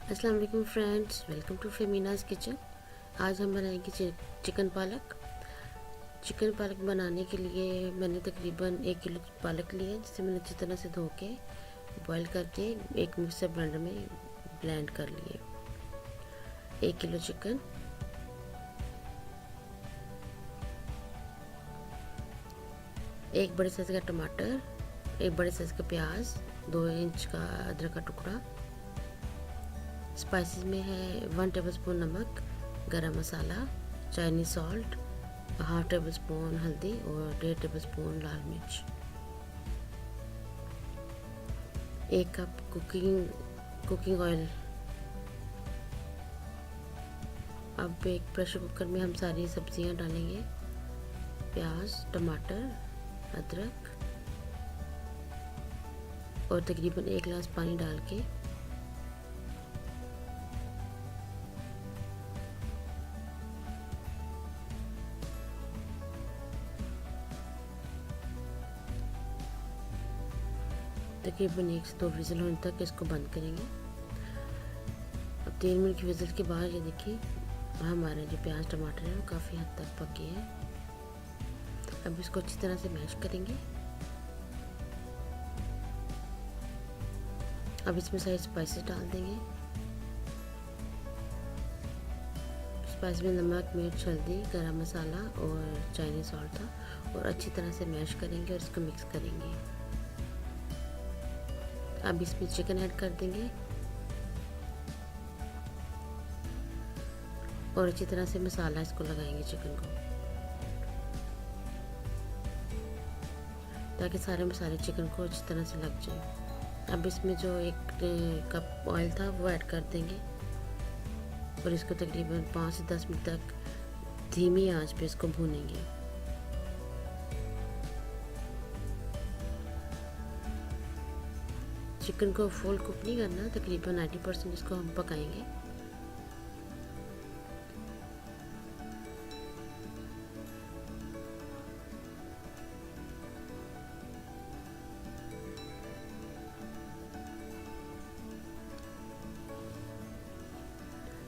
अस्सलाम वालेकुम friends, welcome to फेमिनाज kitchen. आज हम बनाएंगे चिकन पालक। चिकन पालक बनाने के लिए मैंने तकरीबन 1 किलो पालक लिया, जिसे मैंने अच्छी तरह से धो के बॉईल करके एक मिक्सर ब्लेंडर में ब्लेंड कर लिए। 1 किलो चिकन, 1 बड़े साइज़ का टमाटर, 1 बड़े साइज़ का प्याज, 2 इंच का अदरक का टुकड़ा। स्पाइसेस में है 1 टेबलस्पून नमक, गरम मसाला, चाइनीज सॉल्ट, 1/2 टेबलस्पून हल्दी और 1.5 टेबलस्पून लाल मिर्च। 1 कप कुकिंग ऑयल। अब एक प्रेशर कुकर में हम सारी सब्जियां डालेंगे, प्याज, टमाटर, अदरक, और तकरीबन 1 गिलास पानी डाल के तकरीबन 1 से 2 विज़ल होने तक इसको बंद करेंगे। अब 3 मिनट की विज़ल के बाद ये देखिए हमारे जो प्याज टमाटर है वो काफ़ी हद तक पक गए हैं। अब इसको अच्छी तरह से मैश करेंगे। अब इसमें सारे स्पाइसेस डाल देंगे। स्पाइस में नमक, मिर्च, हल्दी, गरम मसाला और चाइनीज सॉल्ट था, और अच्छी तरह से मैश करेंगे और इसको मिक्स करेंगे। अब इसमें चिकन ऐड कर देंगे और अच्छी तरह से मसाला इसको लगाएंगे चिकन को, ताकि सारे मसाले चिकन को अच्छी तरह से लग जाए। अब इसमें जो 1 कप ऑयल था वो ऐड कर देंगे और इसको तकरीबन 5 से 10 मिनट तक धीमी आंच पे इसको भूनेंगे। चिकन को फुल कुक नहीं करना, तकरीबन 90% इसको हम पकाएंगे।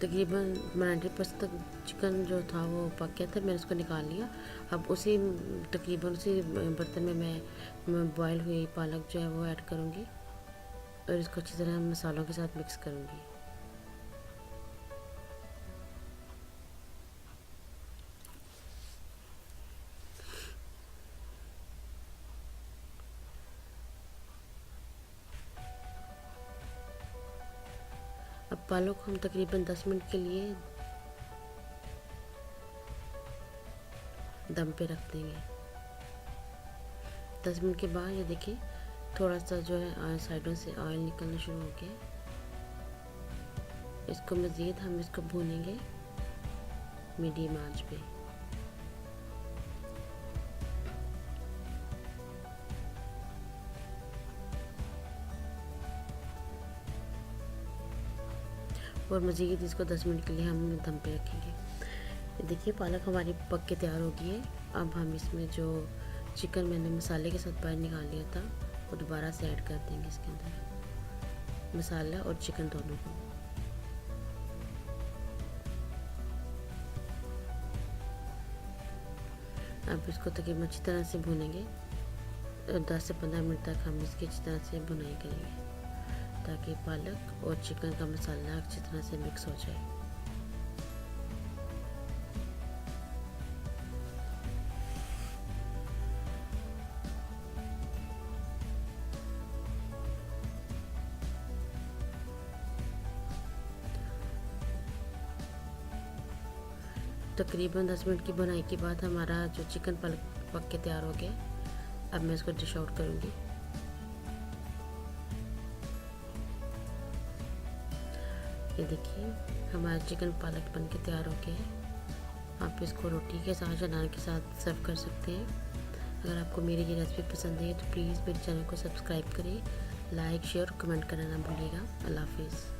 तकरीबन 90% तक चिकन जो था वो पक गया था, मैंने उसको निकाल लिया। अब तकरीबन उसी बर्तन में मैं बॉयल हुई पालक जो है वो ऐड करूँगी और इसको अच्छी तरह मसालों के साथ मिक्स करूँगी। अब पालक को हम तकरीबन 10 मिनट के लिए दम पे रख देंगे। 10 मिनट के बाद ये देखिए थोड़ा सा जो है साइडों से ऑयल निकलना शुरू हो गया। इसको मज़ीद हम इसको भूनेंगे मीडियम आंच पे। और मज़ीद इसको 10 मिनट के लिए हम दम पे रखेंगे। देखिए पालक हमारी पक के तैयार हो गई है। अब हम इसमें जो चिकन मैंने मसाले के साथ बाहर निकाल लिया था वो दोबारा से ऐड कर देंगे इसके अंदर, मसाला और चिकन दोनों को। अब इसको तकरीबन अच्छी तरह से भूनेंगे और 10 से 15 मिनट तक हम इसकी अच्छी तरह से भुनाई करेंगे, ताकि पालक और चिकन का मसाला अच्छी तरह से मिक्स हो जाए। तकरीबन 10 मिनट की बनाई के बाद हमारा जो चिकन पालक पक के तैयार हो गया। अब मैं इसको डिश आउट करूँगी। ये देखिए हमारा चिकन पालक बन के तैयार हो गया है। आप इसको रोटी के साथ या नान के साथ सर्व कर सकते हैं। अगर आपको मेरी ये रेसिपी पसंद है तो प्लीज़ मेरे चैनल को सब्सक्राइब करें, लाइक, शेयर और कमेंट करना ना भूलिएगा। अल्लाह हाफिज़।